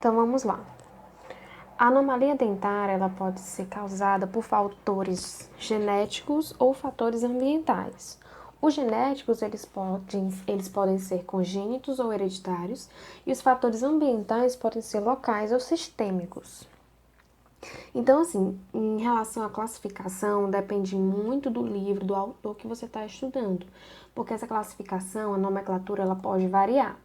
Então vamos lá. A anomalia dentária ela pode ser causada por fatores genéticos ou fatores ambientais. Os genéticos eles podem ser congênitos ou hereditários e os fatores ambientais podem ser locais ou sistêmicos. Então, assim, em relação à classificação, depende muito do livro, do autor que você está estudando, porque essa classificação, a nomenclatura, ela pode variar.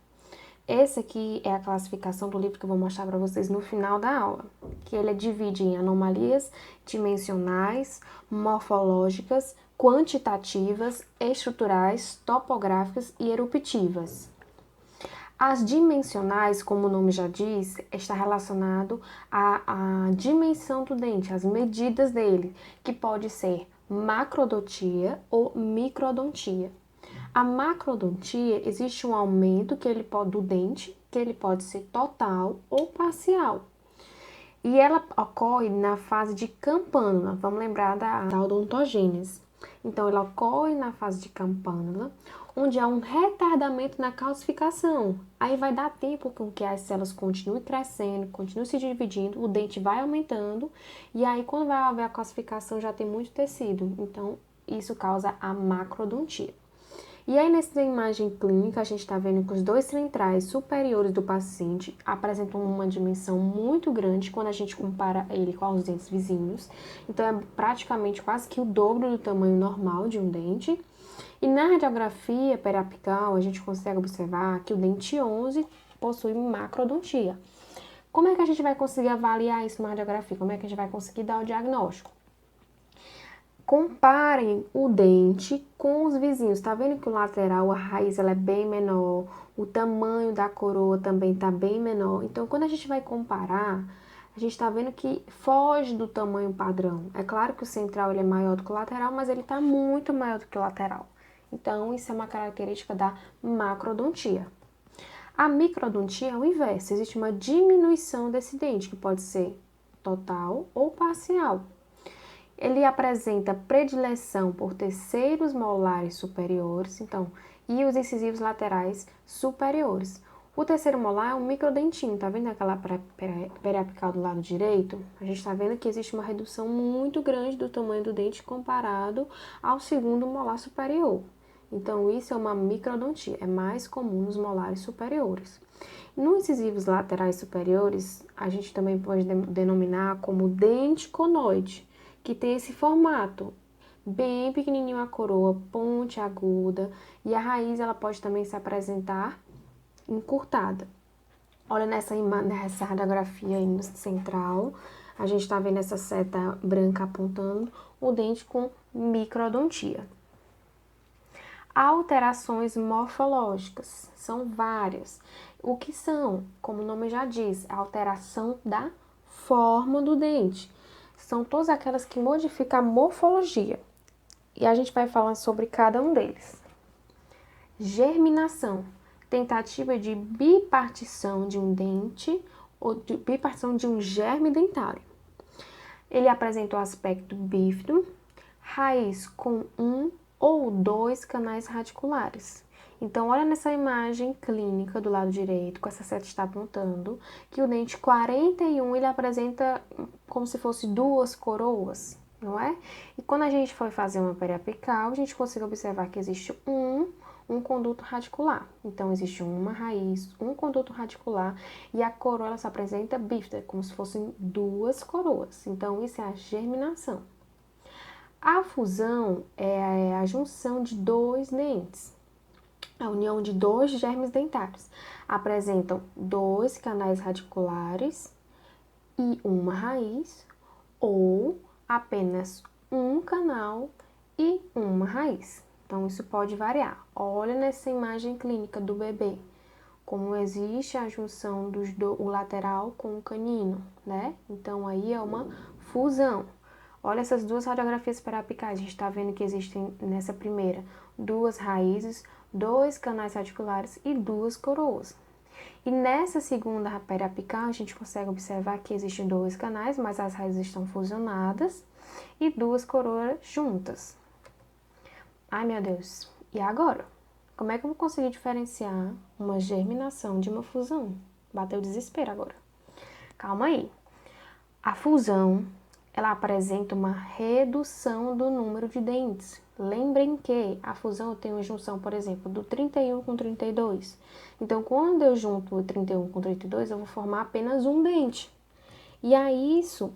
Esse aqui é a classificação do livro que eu vou mostrar para vocês no final da aula, que ele divide em anomalias dimensionais, morfológicas, quantitativas, estruturais, topográficas e eruptivas. As dimensionais, como o nome já diz, está relacionado à dimensão do dente, as medidas dele, que pode ser macrodontia ou microdontia. A macrodontia existe um aumento do dente, que ele pode ser total ou parcial. E ela ocorre na fase de campânula. Vamos lembrar da odontogênese. Então, ela ocorre na fase de campânula, onde há um retardamento na calcificação. Aí vai dar tempo com que as células continuem crescendo, continuem se dividindo, o dente vai aumentando, e aí quando vai haver a calcificação já tem muito tecido. Então, isso causa a macrodontia. E aí, nessa imagem clínica, a gente está vendo que os dois centrais superiores do paciente apresentam uma dimensão muito grande quando a gente compara ele com os dentes vizinhos. Então, é praticamente quase que o dobro do tamanho normal de um dente. E na radiografia periapical, a gente consegue observar que o dente 11 possui macrodontia. Como é que a gente vai conseguir avaliar isso na radiografia? Como é que a gente vai conseguir dar o diagnóstico? Comparem o dente com os vizinhos. Tá vendo que o lateral, a raiz, ela é bem menor. O tamanho da coroa também tá bem menor. Então, quando a gente vai comparar, a gente tá vendo que foge do tamanho padrão. É claro que o central ele é maior do que o lateral, mas ele tá muito maior do que o lateral. Então, isso é uma característica da macrodontia. A microdontia é o inverso. Existe uma diminuição desse dente, que pode ser total ou parcial. Ele apresenta predileção por terceiros molares superiores, e os incisivos laterais superiores. O terceiro molar é um microdentinho, tá vendo aquela periapical do lado direito? A gente tá vendo que existe uma redução muito grande do tamanho do dente comparado ao segundo molar superior. Então, isso é uma microdontia, é mais comum nos molares superiores. Nos incisivos laterais superiores, a gente também pode denominar como dente conoide, que tem esse formato, bem pequenininho a coroa, ponte aguda, e a raiz ela pode também se apresentar encurtada. Olha nessa radiografia aí no central, a gente está vendo essa seta branca apontando o dente com microdontia. Alterações morfológicas, são várias. O que são? Como o nome já diz, a alteração da forma do dente. São todas aquelas que modificam a morfologia. E a gente vai falar sobre cada um deles. Germinação, tentativa de bipartição de um dente ou de bipartição de um germe dentário. Ele apresenta o aspecto bífido, raiz com um ou dois canais radiculares. Então, olha nessa imagem clínica do lado direito, com essa seta está apontando, que o dente 41, ele apresenta como se fosse duas coroas, não é? E quando a gente for fazer uma periapical, a gente consegue observar que existe um conduto radicular. Então, existe uma raiz, um conduto radicular, e a coroa ela se apresenta bífida, como se fossem duas coroas. Então, isso é a germinação. A fusão é a junção de dois dentes, a união de dois germes dentários. Apresentam dois canais radiculares e uma raiz, ou apenas um canal e uma raiz. Então, isso pode variar. Olha nessa imagem clínica do bebê, como existe a junção do lateral com o canino, né? Então, aí é uma fusão. Olha essas duas radiografias periapicais, a gente está vendo que existem nessa primeira duas raízes, dois canais radiculares e duas coroas. E nessa segunda periapical, a gente consegue observar que existem dois canais, mas as raízes estão fusionadas e duas coroas juntas. Ai, meu Deus, e agora? Como é que eu vou conseguir diferenciar uma germinação de uma fusão? Bateu o desespero agora. Calma aí. A fusão, ela apresenta uma redução do número de dentes. Lembrem que a fusão tem uma junção, por exemplo, do 31 com 32. Então, quando eu junto o 31 com 32, eu vou formar apenas um dente. E aí, isso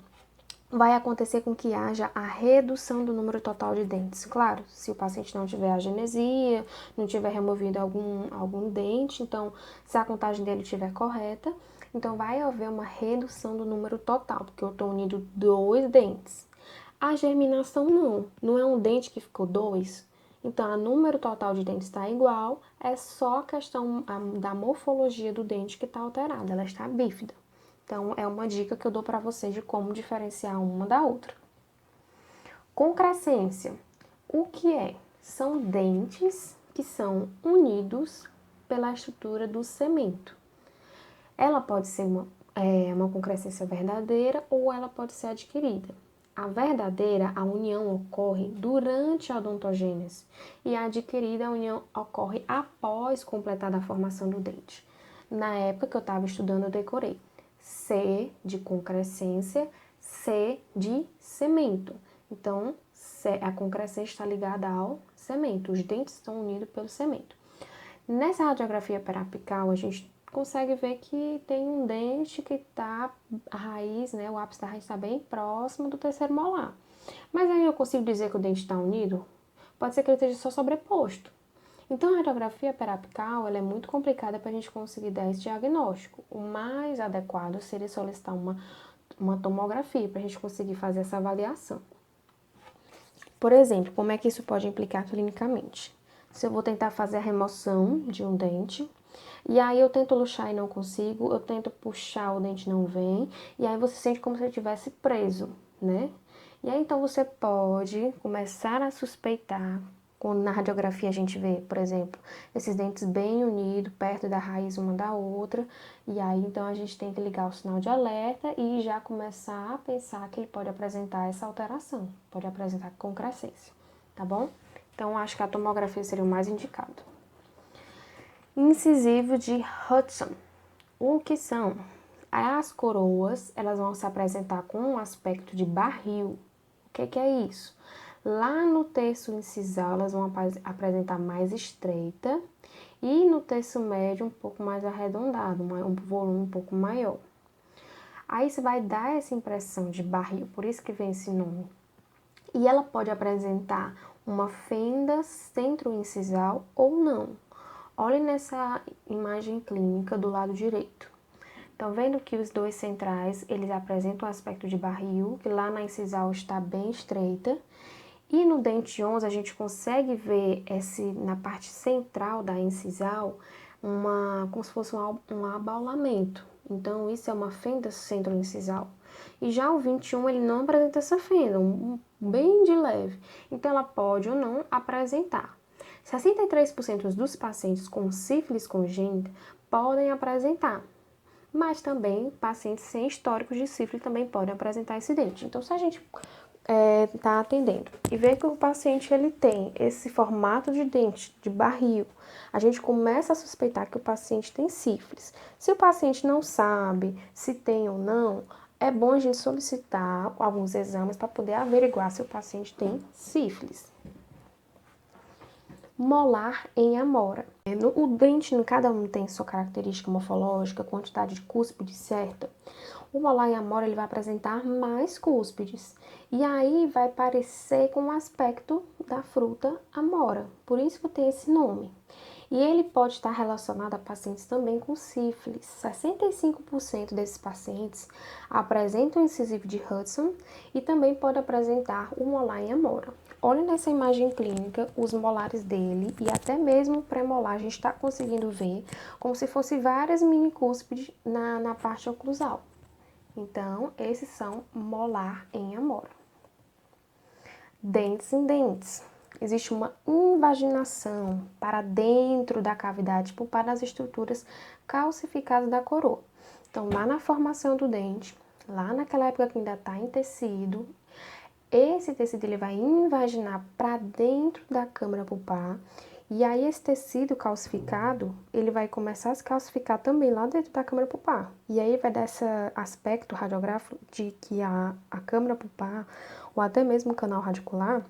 vai acontecer com que haja a redução do número total de dentes. Claro, se o paciente não tiver agenesia, não tiver removido algum dente, então, se a contagem dele estiver correta, então vai haver uma redução do número total, porque eu estou unindo 2 dentes. A germinação não é um dente que ficou 2. Então, o número total de dentes está igual, é só a questão da morfologia do dente que está alterada, ela está bífida. Então, é uma dica que eu dou para vocês de como diferenciar uma da outra. Concrescência. O que é? São dentes que são unidos pela estrutura do cemento. Ela pode ser uma concrescência verdadeira ou ela pode ser adquirida. A verdadeira, a união ocorre durante a odontogênese e a adquirida, a união ocorre após completada a formação do dente. Na época que eu estava estudando, eu decorei. C de concrescência, C de cemento. Então, a concrescência está ligada ao cemento. Os dentes estão unidos pelo cemento. Nessa radiografia periapical, a gente consegue ver que tem um dente que está, a raiz, né, o ápice da raiz está bem próximo do terceiro molar. Mas aí eu consigo dizer que o dente está unido? Pode ser que ele esteja só sobreposto. Então, a radiografia periapical ela é muito complicada para a gente conseguir dar esse diagnóstico. O mais adequado seria solicitar uma tomografia para a gente conseguir fazer essa avaliação. Por exemplo, como é que isso pode implicar clinicamente? Se eu vou tentar fazer a remoção de um dente, e aí eu tento luxar e não consigo, eu tento puxar, o dente não vem, e aí você sente como se ele estivesse preso, né? E aí então você pode começar a suspeitar, quando na radiografia a gente vê, por exemplo, esses dentes bem unidos, perto da raiz uma da outra, e aí então a gente tem que ligar o sinal de alerta e já começar a pensar que ele pode apresentar essa alteração, pode apresentar concrescência, tá bom? Então acho que a tomografia seria o mais indicado. Incisivo de Hudson. O que são? As coroas, elas vão se apresentar com um aspecto de barril. O que é isso? Lá no terço incisal, elas vão apresentar mais estreita e no terço médio um pouco mais arredondado, um volume um pouco maior. Aí você vai dar essa impressão de barril, por isso que vem esse nome. E ela pode apresentar uma fenda centro-incisal ou não. Olhe nessa imagem clínica do lado direito. Então, vendo que os dois centrais, eles apresentam um aspecto de barril, que lá na incisal está bem estreita. E no dente 11, a gente consegue ver na parte central da incisal, como se fosse um abaulamento. Então, isso é uma fenda centro-incisal. E já o 21, ele não apresenta essa fenda, bem de leve. Então, ela pode ou não apresentar. 63% dos pacientes com sífilis congênita podem apresentar, mas também pacientes sem histórico de sífilis também podem apresentar esse dente. Então, se a gente está atendendo e ver que o paciente ele tem esse formato de dente, de barril, a gente começa a suspeitar que o paciente tem sífilis. Se o paciente não sabe se tem ou não, é bom a gente solicitar alguns exames para poder averiguar se o paciente tem sífilis. Molar em amora. O dente, cada um tem sua característica morfológica, quantidade de cúspide certa. O molar em amora ele vai apresentar mais cúspides. E aí vai parecer com o aspecto da fruta amora. Por isso que tem esse nome. E ele pode estar relacionado a pacientes também com sífilis. 65% desses pacientes apresentam o incisivo de Hudson e também pode apresentar o molar em amora. Olha nessa imagem clínica os molares dele e até mesmo o premolar a gente está conseguindo ver como se fosse várias mini cúspides na parte oclusal. Então, esses são molar em amora. Dentes em dentes. Existe uma invaginação para dentro da cavidade para as estruturas calcificadas da coroa. Então, lá na formação do dente, lá naquela época que ainda está em tecido, esse tecido ele vai invaginar para dentro da câmara pulpar E aí esse tecido calcificado, ele vai começar a se calcificar também lá dentro da câmara pulpar. E aí vai dar esse aspecto radiográfico de que a câmara pulpar, ou até mesmo o canal radicular,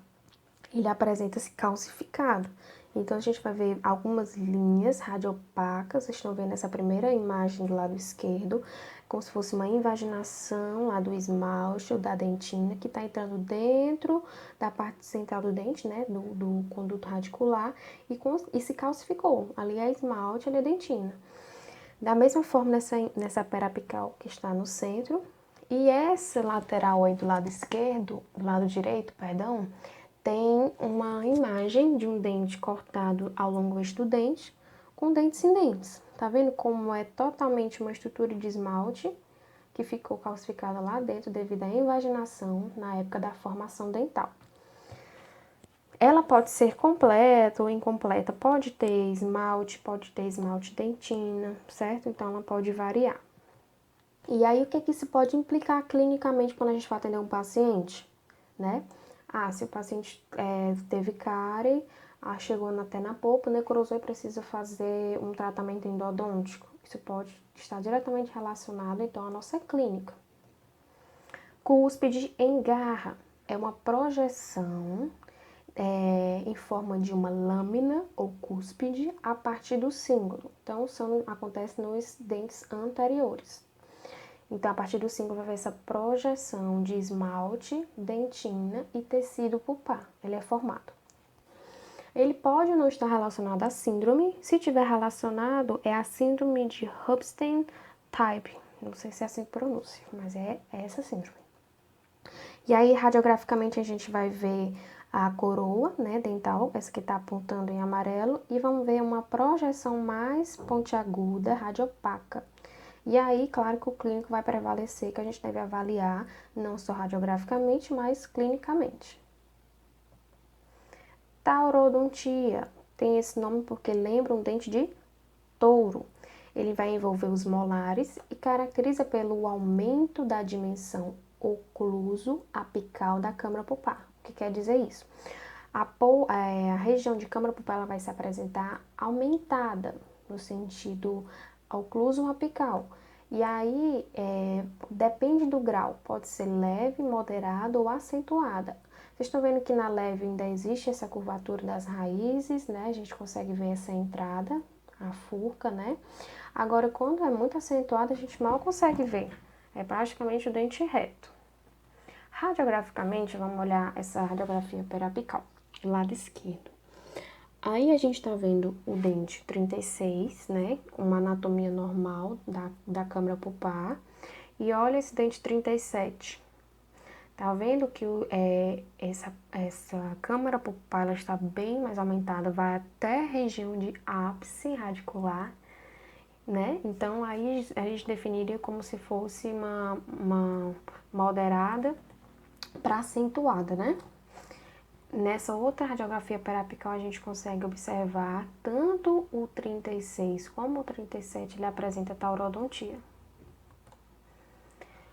ele apresenta-se calcificado. Então, a gente vai ver algumas linhas radiopacas. Vocês estão vendo essa primeira imagem do lado esquerdo, como se fosse uma invaginação lá do esmalte ou da dentina, que está entrando dentro da parte central do dente, né, do conduto radicular, e se calcificou. Ali é esmalte, ali é dentina. Da mesma forma, nessa periapical que está no centro, e essa lateral aí do lado esquerdo, do lado direito, perdão, tem uma imagem de um dente cortado ao longo do eixo do dente, com dentes sem dentes. Tá vendo como é totalmente uma estrutura de esmalte que ficou calcificada lá dentro devido à invaginação na época da formação dental. Ela pode ser completa ou incompleta, pode ter esmalte dentina, certo? Então, ela pode variar. E aí, o que isso pode implicar clinicamente quando a gente vai atender um paciente, né? Se o paciente teve cárie, chegou até na polpa, necrosou e precisa fazer um tratamento endodôntico. Isso pode estar diretamente relacionado, então, à nossa clínica. Cúspide em garra é uma projeção em forma de uma lâmina ou cúspide a partir do cíngulo. Então, acontece nos dentes anteriores. Então, a partir do cíngulo vai ver essa projeção de esmalte, dentina e tecido pulpar. Ele é formado. Ele pode não estar relacionado à síndrome. Se tiver relacionado, é a síndrome de Rubinstein-Type. Não sei se é assim que pronuncia, mas é essa síndrome. E aí, radiograficamente, a gente vai ver a coroa, né, dental, essa que está apontando em amarelo, e vamos ver uma projeção mais pontiaguda, radiopaca. E aí, claro que o clínico vai prevalecer, que a gente deve avaliar não só radiograficamente, mas clinicamente. Taurodontia tem esse nome porque lembra um dente de touro. Ele vai envolver os molares e caracteriza pelo aumento da dimensão ocluso-apical da câmara pulpar. O que quer dizer isso? A região de câmara pulpar ela vai se apresentar aumentada, no sentido ocluso-apical. E aí, depende do grau, pode ser leve, moderada ou acentuada. Vocês estão vendo que na leve ainda existe essa curvatura das raízes, né? A gente consegue ver essa entrada, a furca, né? Agora, quando é muito acentuada, a gente mal consegue ver. É praticamente o dente reto. Radiograficamente, vamos olhar essa radiografia periapical, do lado esquerdo. Aí a gente tá vendo o dente 36, né? Uma anatomia normal da câmara pulpar. E olha esse dente 37. Tá vendo que essa câmara pulpar ela está bem mais aumentada, vai até a região de ápice radicular, né? Então, aí a gente definiria como se fosse uma moderada para acentuada, né? Nessa outra radiografia periapical, a gente consegue observar tanto o 36 como o 37, ele apresenta taurodontia.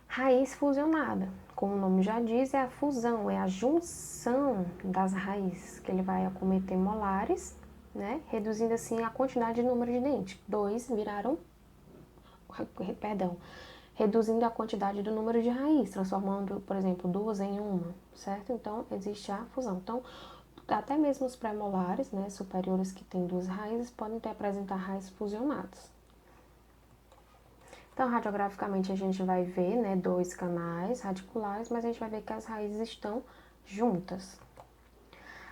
Raiz fusionada, como o nome já diz, é a fusão, é a junção das raízes, que ele vai acometer molares, né? Reduzindo assim a quantidade de número de dentes. Reduzindo a quantidade do número de raiz, transformando, por exemplo, duas em uma, certo? Então, existe a fusão. Então, até mesmo os pré-molares, né, superiores que têm duas raízes, podem apresentar raízes fusionadas. Então, radiograficamente, a gente vai ver, né, dois canais radiculares, mas a gente vai ver que as raízes estão juntas.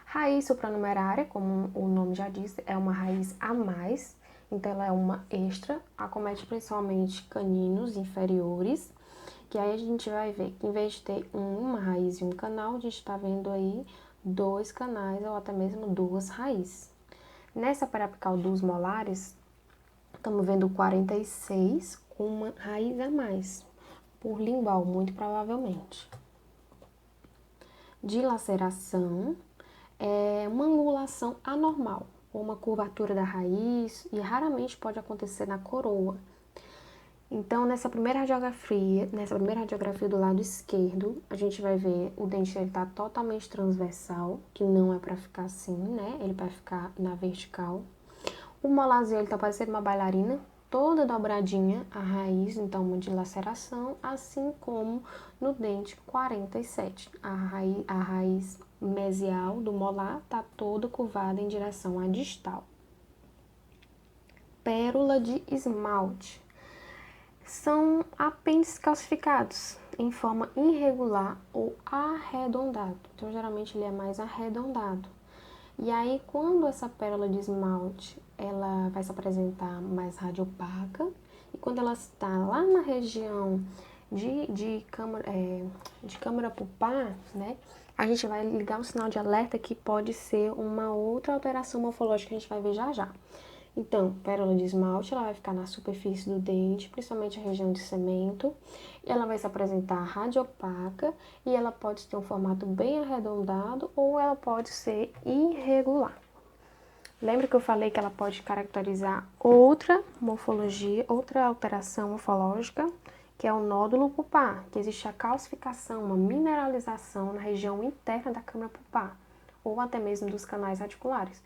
Raiz supranumerária, como o nome já diz, é uma raiz a mais, então ela é uma extra, acomete principalmente caninos inferiores, que aí a gente vai ver que em vez de ter uma raiz e um canal, a gente está vendo aí dois canais ou até mesmo duas raízes. Nessa periapical dos molares, estamos vendo 46 com uma raiz a mais, por lingual, muito provavelmente. Dilaceração é uma angulação anormal, ou uma curvatura da raiz, e raramente pode acontecer na coroa. Então, nessa primeira radiografia do lado esquerdo, a gente vai ver o dente ele tá totalmente transversal, que não é para ficar assim, né? Ele vai ficar na vertical. O molarzinho, ele tá parecendo uma bailarina, toda dobradinha, a raiz, então uma dilaceração, assim como no dente 47. A raiz mesial do molar tá toda curvada em direção à distal. Pérola de esmalte. São apêndices calcificados em forma irregular ou arredondado. Então, geralmente ele é mais arredondado. E aí, quando essa pérola de esmalte, ela vai se apresentar mais radiopaca, e quando ela está lá na região de câmara pulpar, né, a gente vai ligar um sinal de alerta que pode ser uma outra alteração morfológica que a gente vai ver já já. Então, pérola de esmalte, ela vai ficar na superfície do dente, principalmente a região de cemento. Ela vai se apresentar radiopaca e ela pode ter um formato bem arredondado ou ela pode ser irregular. Lembra que eu falei que ela pode caracterizar outra morfologia, outra alteração morfológica, que é o nódulo pulpar, que existe a calcificação, uma mineralização na região interna da câmara pulpar, ou até mesmo dos canais radiculares.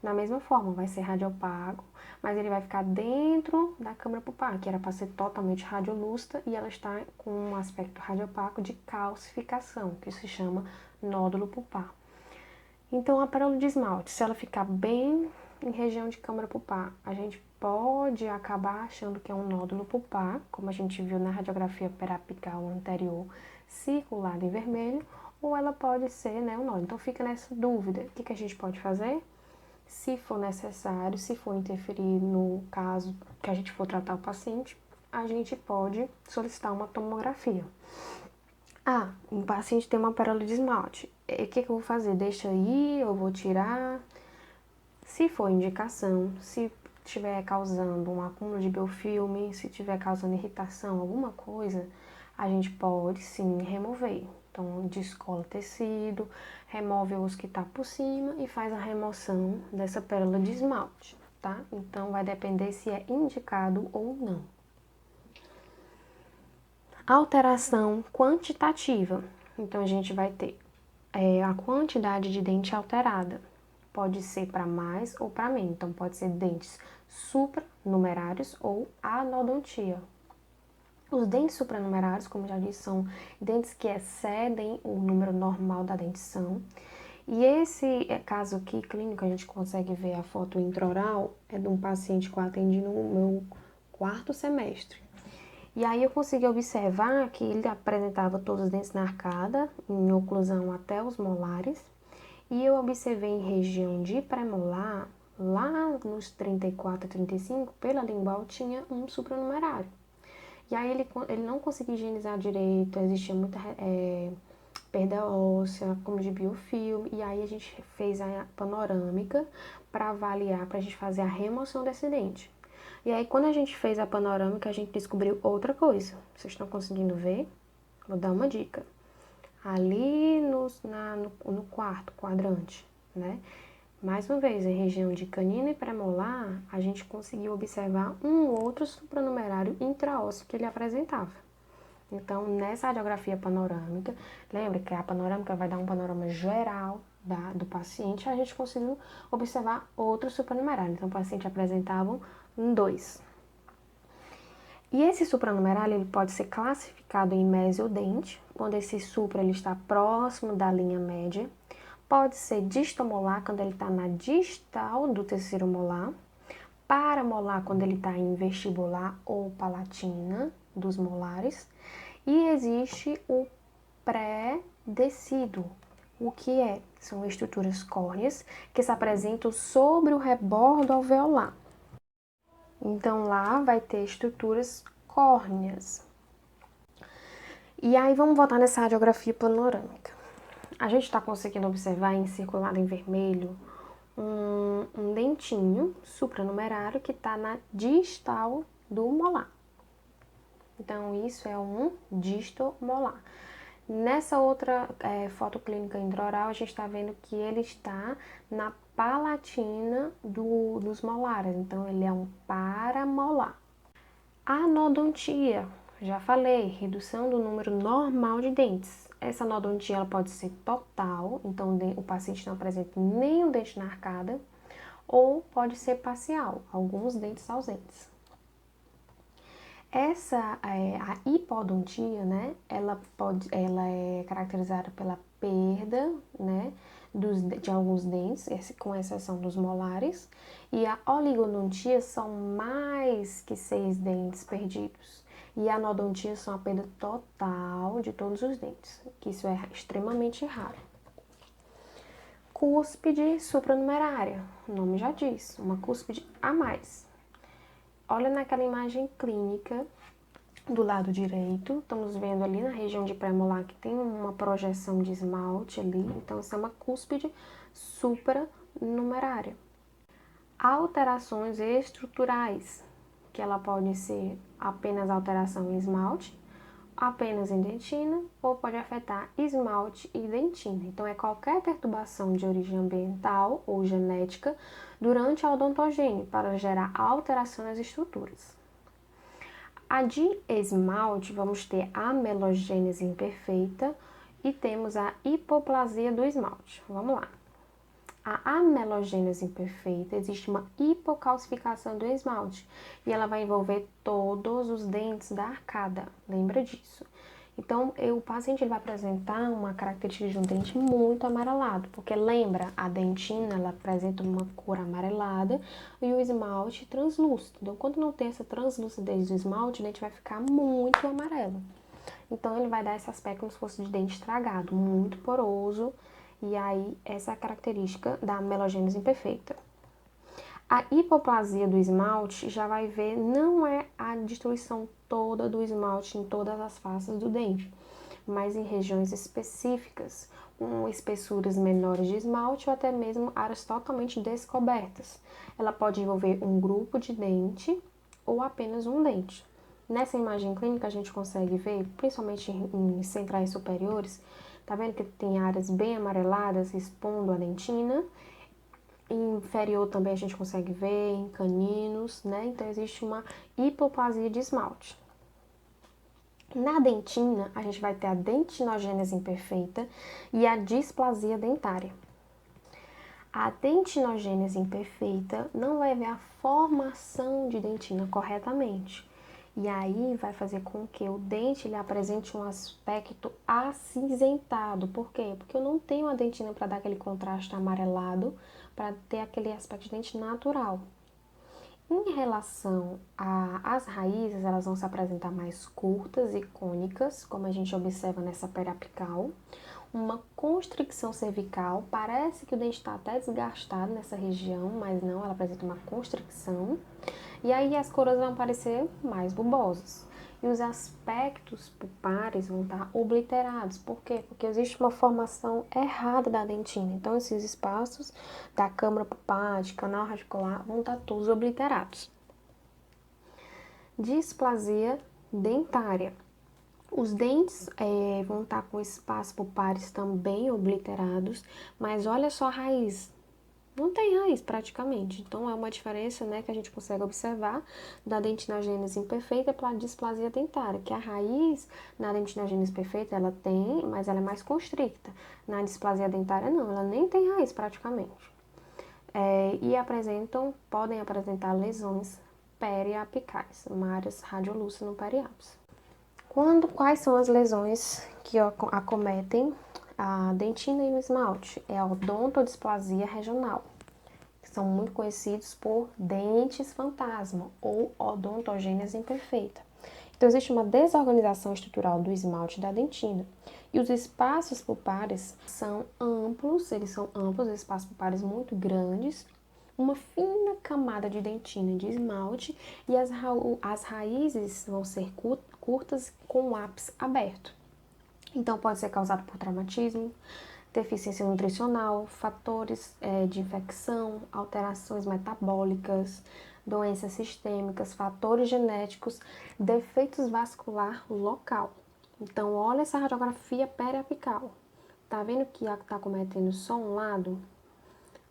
Da mesma forma, vai ser radiopago, mas ele vai ficar dentro da câmara pulpar, que era para ser totalmente radiolúcida, e ela está com um aspecto radiopaco de calcificação, que se chama nódulo pulpar. Então, a pérola de esmalte, se ela ficar bem em região de câmara pulpar, a gente pode acabar achando que é um nódulo pulpar, como a gente viu na radiografia periapical anterior, circulado em vermelho, ou ela pode ser, né, um nódulo. Então, fica nessa dúvida. O que a gente pode fazer? Se for necessário, se for interferir no caso que a gente for tratar o paciente, a gente pode solicitar uma tomografia. Ah, um paciente tem uma pérola de esmalte. O que eu vou fazer? Deixa aí, eu vou tirar. Se for indicação, se estiver causando um acúmulo de biofilme, se estiver causando irritação, alguma coisa, a gente pode sim remover. Então, descola o tecido, remove o osso que está por cima e faz a remoção dessa pérola de esmalte, tá? Então, vai depender se é indicado ou não. Alteração quantitativa. Então, a gente vai ter a quantidade de dente alterada. Pode ser para mais ou para menos. Então, pode ser dentes supranumerários ou anodontia. Os dentes supranumerários, como já disse, são dentes que excedem o número normal da dentição. E esse caso aqui, clínico, a gente consegue ver a foto intraoral, é de um paciente que eu atendi no meu 4º semestre. E aí eu consegui observar que ele apresentava todos os dentes na arcada, em oclusão até os molares. E eu observei em região de premolar, lá nos 34 a 35, pela lingual tinha um supranumerário. E aí ele não conseguia higienizar direito, existia muita perda óssea, como de biofilme. E aí a gente fez a panorâmica para avaliar, para a gente fazer a remoção desse dente. E aí quando a gente fez a panorâmica, a gente descobriu outra coisa. Vocês estão conseguindo ver? Vou dar uma dica. Ali no quarto quadrante, né? Mais uma vez, em região de canino e premolar, a gente conseguiu observar um outro supranumerário intraósseo que ele apresentava. Então, nessa radiografia panorâmica, lembra que a panorâmica vai dar um panorama geral do paciente, a gente conseguiu observar outro supranumerário. Então, o paciente apresentava 2. E esse supranumerário ele pode ser classificado em mesiodente, quando esse supra ele está próximo da linha média. Pode ser distomolar, quando ele está na distal do terceiro molar. Paramolar, quando ele está em vestibular ou palatina dos molares. E existe o pré-decido. O que é? São estruturas córneas que se apresentam sobre o rebordo alveolar. Então, lá vai ter estruturas córneas. E aí, vamos voltar nessa radiografia panorâmica. A gente está conseguindo observar em circulado em vermelho um dentinho supranumerário que está na distal do molar. Então, isso é um distomolar. Nessa outra foto clínica intraoral, a gente está vendo que ele está na palatina dos molares. Então, ele é um paramolar. Anodontia, já falei, redução do número normal de dentes. Essa anodontia ela pode ser total, então o paciente não apresenta nenhum dente na arcada, ou pode ser parcial, alguns dentes ausentes. A hipodontia, né, ela é caracterizada pela perda, né, de alguns dentes, com exceção dos molares, e a oligodontia são mais que 6 dentes perdidos, e a anodontia são a perda total de todos os dentes, que isso é extremamente raro. Cúspide supranumerária, o nome já diz, uma cúspide a mais. Olha naquela imagem clínica do lado direito, estamos vendo ali na região de pré-molar que tem uma projeção de esmalte ali, então essa é uma cúspide supranumerária. Alterações estruturais, que ela pode ser apenas alteração em esmalte, apenas em dentina, ou pode afetar esmalte e dentina. Então, é qualquer perturbação de origem ambiental ou genética durante a odontogênese para gerar alteração nas estruturas. A de esmalte, vamos ter a melogênese imperfeita e temos a hipoplasia do esmalte. Vamos lá. A amelogênese imperfeita, existe uma hipocalcificação do esmalte e ela vai envolver todos os dentes da arcada, lembra disso? Então, o paciente ele vai apresentar uma característica de um dente muito amarelado, porque lembra, a dentina ela apresenta uma cor amarelada e o esmalte translúcido. Então, quando não tem essa translucidez do esmalte, o dente vai ficar muito amarelo. Então, ele vai dar esse aspecto como se fosse de dente estragado, muito poroso. E aí, essa é a característica da melogênese imperfeita. A hipoplasia do esmalte já vai ver, não é a destruição toda do esmalte em todas as faces do dente, mas em regiões específicas, com espessuras menores de esmalte ou até mesmo áreas totalmente descobertas. Ela pode envolver um grupo de dente ou apenas um dente. Nessa imagem clínica a gente consegue ver, principalmente em centrais superiores, tá vendo que tem áreas bem amareladas expondo a dentina? Em inferior também a gente consegue ver, em caninos, né? Então existe uma hipoplasia de esmalte. Na dentina, a gente vai ter a dentinogênese imperfeita e a displasia dentária. A dentinogênese imperfeita não vai ver a formação de dentina corretamente. E aí vai fazer com que o dente ele apresente um aspecto acinzentado. Por quê? Porque eu não tenho a dentina para dar aquele contraste amarelado, para ter aquele aspecto de dente natural. Em relação às raízes, elas vão se apresentar mais curtas e cônicas, como a gente observa nessa periapical. Uma constricção cervical, parece que o dente está até desgastado nessa região, mas não, ela apresenta uma constricção. E aí as coroas vão parecer mais bulbosas. E os aspectos pulpares vão estar obliterados. Por quê? Porque existe uma formação errada da dentina. Então, esses espaços da câmara pulpar, de canal radicular, vão estar todos obliterados. Displasia dentária. Os dentes vão estar com espaços pulpares também obliterados, mas olha só a raiz. Não tem raiz praticamente, então é uma diferença, né, que a gente consegue observar da dentinogênese imperfeita para a displasia dentária, que a raiz na dentinogênese perfeita ela tem, mas ela é mais constricta. Na displasia dentária não, ela nem tem raiz praticamente. E podem apresentar lesões periapicais, uma área radiolúcida no periápice. Quais são as lesões que acometem a dentina e o esmalte? É a odontodisplasia regional, que são muito conhecidos por dentes fantasma ou odontogênese imperfeita. Então, existe uma desorganização estrutural do esmalte e da dentina. E os espaços pulpares são amplos, espaços pulpares muito grandes, uma fina camada de dentina e de esmalte, e as raízes vão ser curtas com o ápice aberto. Então, pode ser causado por traumatismo, deficiência nutricional, fatores de infecção, alterações metabólicas, doenças sistêmicas, fatores genéticos, defeitos vascular local. Então, olha essa radiografia periapical. Tá vendo que está cometendo só um lado?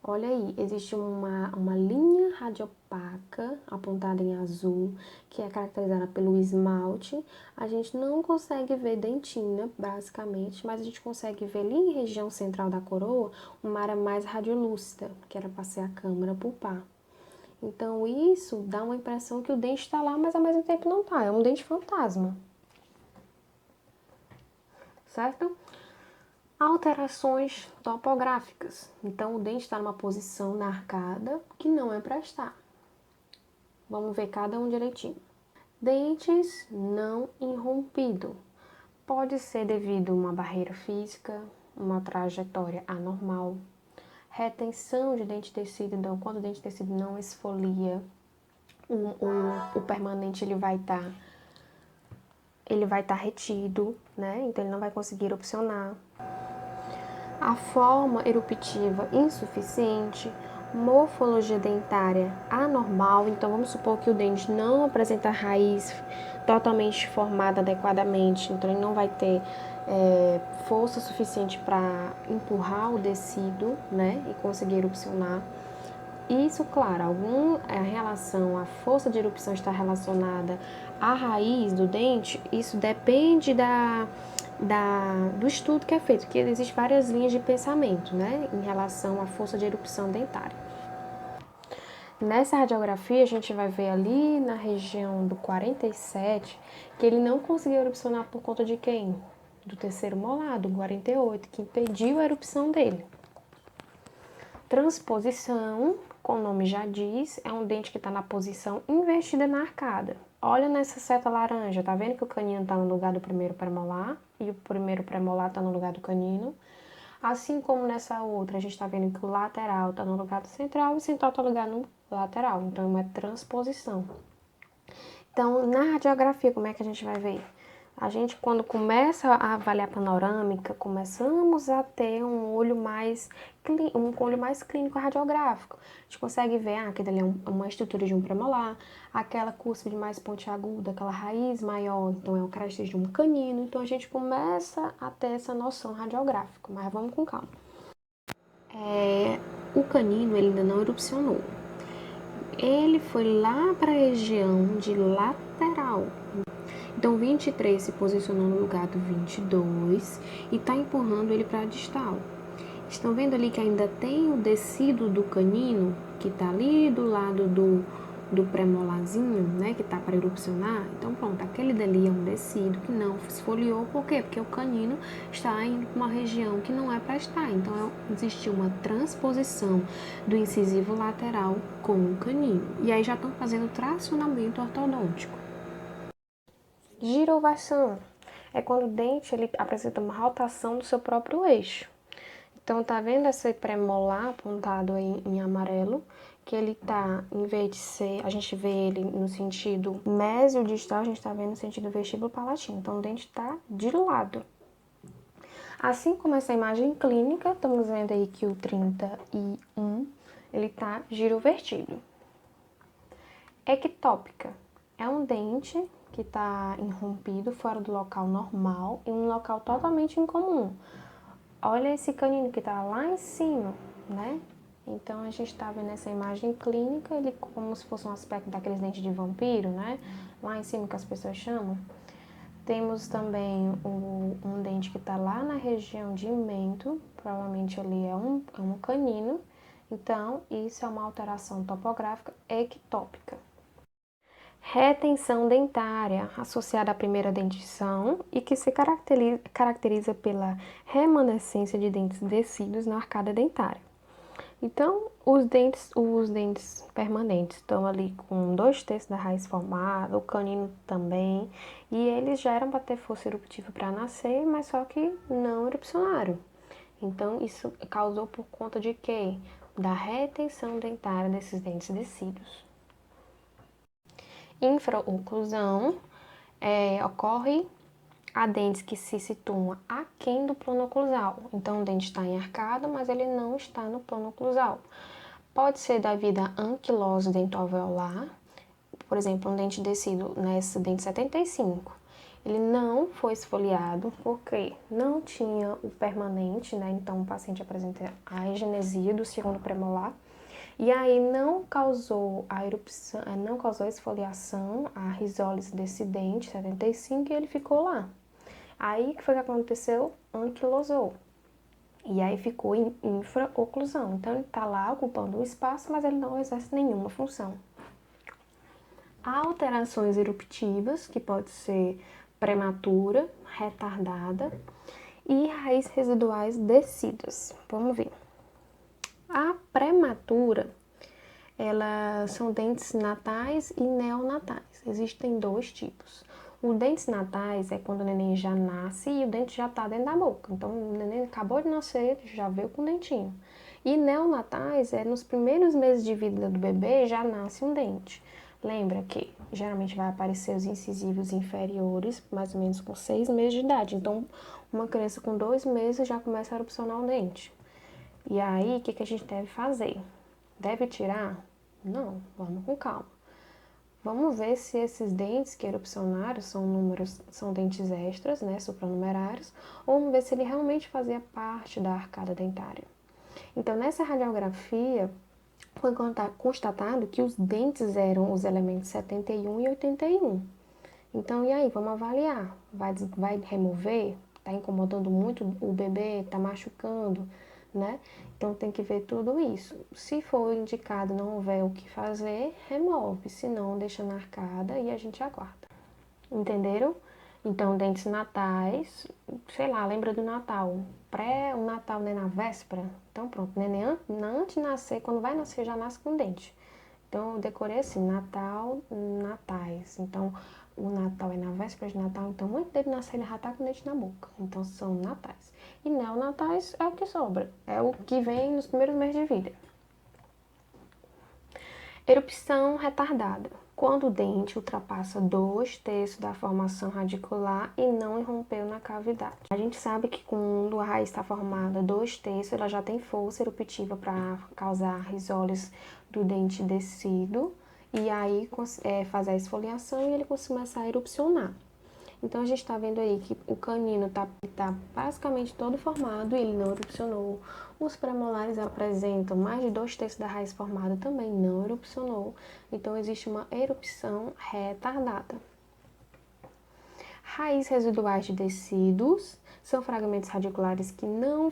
Olha aí, existe uma linha radiopaca apontada em azul, que é caracterizada pelo esmalte. A gente não consegue ver dentina, basicamente, mas a gente consegue ver ali em região central da coroa uma área mais radiolúcida, que era para ser a câmara pulpar. Então isso dá uma impressão que o dente está lá, mas ao mesmo tempo não está. É um dente fantasma. Certo? Alterações topográficas. Então, o dente está numa posição na arcada que não é para estar. Vamos ver cada um direitinho. Dentes não irrompido. Pode ser devido a uma barreira física, uma trajetória anormal, retenção de dente tecido. Então, quando o dente tecido não esfolia, o permanente ele vai estar retido, né? Então, ele não vai conseguir erupcionar. A forma eruptiva insuficiente, morfologia dentária anormal, então vamos supor que o dente não apresenta raiz totalmente formada adequadamente, então ele não vai ter força suficiente para empurrar o tecido, né, e conseguir erupcionar. Isso, claro, a relação, a força de erupção está relacionada à raiz do dente, isso depende do estudo que é feito, que existem várias linhas de pensamento, né, em relação à força de erupção dentária. Nessa radiografia, a gente vai ver ali na região do 47 que ele não conseguiu erupcionar por conta de quem? Do terceiro molar, do 48, que impediu a erupção dele. Transposição, como o nome já diz, é um dente que está na posição invertida na arcada. Olha nessa seta laranja, tá vendo que o canino está no lugar do primeiro premolar e o primeiro premolar está no lugar do canino? Assim como nessa outra, a gente está vendo que o lateral está no lugar do central e o central está no lugar no lateral. Então, é uma transposição. Então, na radiografia, como é que a gente vai ver? A gente, quando começa a avaliar a panorâmica, começamos a ter um olho mais clínico radiográfico. A gente consegue ver, aqui dali é uma estrutura de um premolar, aquela cúspide mais pontiaguda, aquela raiz maior, então é o creste de um canino. Então, a gente começa a ter essa noção radiográfica, mas vamos com calma. O canino ele ainda não erupcionou. Ele foi lá para a região de lateral. Então, 23 se posicionou no lugar do 22 e está empurrando ele para a distal. Estão vendo ali que ainda tem o descido do canino, que está ali do lado do premolarzinho, né, que está para erupcionar? Então, pronto, aquele dali é um descido que não esfoliou. Por quê? Porque o canino está em uma região que não é para estar. Então, existiu uma transposição do incisivo lateral com o canino. E aí já estão fazendo tracionamento ortodôntico. Girovação é quando o dente ele apresenta uma rotação do seu próprio eixo. Então, tá vendo esse premolar apontado aí em amarelo? Que ele tá, em vez de ser, a gente vê ele no sentido mesiodistal, a gente tá vendo no sentido vestíbulo palatino. Então, o dente tá de lado. Assim como essa imagem clínica, estamos vendo aí que o 31, ele tá girovertido. Ectópica é um dente que está irrompido fora do local normal em um local totalmente incomum. Olha esse canino que está lá em cima, né? Então, a gente está vendo essa imagem clínica, ele como se fosse um aspecto daqueles dentes de vampiro, né? Lá em cima que as pessoas chamam. Temos também um dente que está lá na região de mento, provavelmente ali é um canino. Então, isso é uma alteração topográfica ectópica. Retenção dentária, associada à primeira dentição e que se caracteriza pela remanescência de dentes descidos na arcada dentária. Então, os dentes permanentes estão ali com 2/3 da raiz formada, o canino também, e eles já eram para ter força eruptiva para nascer, mas só que não erupcionaram. Então, isso causou por conta de quê? Da retenção dentária desses dentes descidos. Infraoclusão ocorre a dentes que se situam aquém do plano oclusal. Então, o dente está em arcada, mas ele não está no plano oclusal. Pode ser devido à anquilose dentoalveolar, por exemplo, um dente descido nessa dente 75. Ele não foi esfoliado porque não tinha o permanente, né? Então o paciente apresenta a agenesia do segundo premolar. E aí não causou a erupção, não causou a esfoliação, a risólise desse dente 75 e ele ficou lá. Aí o que foi que aconteceu? Anquilosou. E aí ficou em infraoclusão. Então ele está lá ocupando o espaço, mas ele não exerce nenhuma função. Há alterações eruptivas, que pode ser prematura, retardada, e raízes residuais descidas. Vamos ver. A prematura, elas são dentes natais e neonatais. Existem dois tipos. Os dentes natais é quando o neném já nasce e o dente já está dentro da boca. Então, o neném acabou de nascer, já veio com o dentinho. E neonatais é nos primeiros meses de vida do bebê já nasce um dente. Lembra que geralmente vai aparecer os incisivos inferiores, mais ou menos com 6 meses de idade. Então, uma criança com 2 meses já começa a erupcionar o dente. E aí, o que a gente deve fazer? Deve tirar? Não, vamos com calma. Vamos ver se esses dentes que erupcionaram são dentes extras, né, supranumerários, ou vamos ver se ele realmente fazia parte da arcada dentária. Então, nessa radiografia, foi constatado que os dentes eram os elementos 71 e 81. Então, e aí, vamos avaliar. Vai remover? Está incomodando muito o bebê? Está machucando? Né? Então, tem que ver tudo isso. Se for indicado não houver o que fazer, remove. Se não, deixa na arcada e a gente aguarda. Entenderam? Então, dentes natais, sei lá, lembra do Natal. O Natal, né, na véspera. Então, pronto, neném antes de nascer, quando vai nascer, já nasce com dente. Então, eu decorei assim, Natal, natais. Então, o Natal é na véspera de Natal, então antes dele nascer, ele já tá com dente na boca. Então, são natais. E neonatais é o que sobra, é o que vem nos primeiros meses de vida. Erupção retardada. Quando o dente ultrapassa 2/3 da formação radicular e não irrompeu na cavidade. A gente sabe que quando a raiz está formada 2/3, ela já tem força eruptiva para causar risólises do dente descido e aí fazer a esfoliação e ele começar a erupcionar. Então, a gente está vendo aí que o canino está basicamente todo formado e ele não erupcionou. Os premolares apresentam mais de 2/3 da raiz formada, também não erupcionou. Então, existe uma erupção retardada. Raízes residuais de tecidos são fragmentos radiculares que não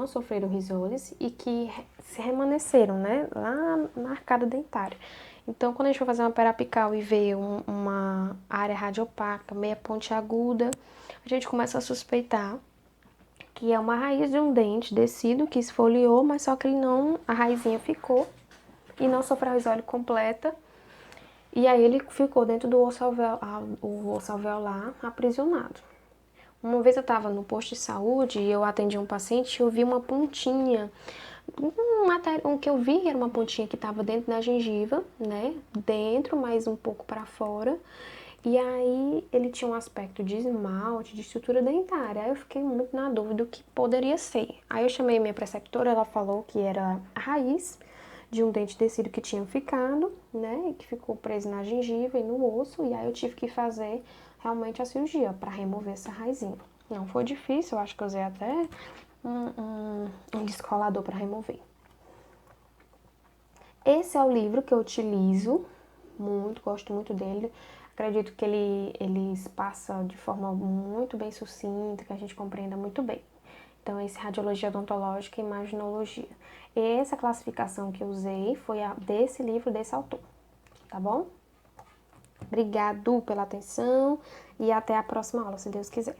sofreram risólise e que se remanesceram, né, lá na arcada dentária. Então, quando a gente for fazer uma periapical e ver uma área radiopaca, meia pontiaguda, a gente começa a suspeitar que é uma raiz de um dente descido que esfoliou, mas só que a raizinha ficou e não sofreu risólise completa. E aí ele ficou dentro do osso alveolar aprisionado. Uma vez eu estava no posto de saúde e eu atendi um paciente e eu vi uma pontinha. O que eu vi era uma pontinha que estava dentro da gengiva, né? Dentro, mas um pouco para fora. E aí ele tinha um aspecto de esmalte, de estrutura dentária. Aí eu fiquei muito na dúvida do que poderia ser. Aí eu chamei minha preceptora, ela falou que era a raiz de um dente descido que tinha ficado, né? E que ficou preso na gengiva e no osso. E aí eu tive que fazer realmente a cirurgia para remover essa raizinha. Não foi difícil, eu acho que eu usei até um descolador para remover. Esse é o livro que eu utilizo muito, gosto muito dele. Acredito que ele passa de forma muito bem sucinta, que a gente compreenda muito bem. Então, esse Radiologia Odontológica e Imaginologia. Essa classificação que eu usei foi desse livro, desse autor, tá bom? Obrigado pela atenção e até a próxima aula, se Deus quiser.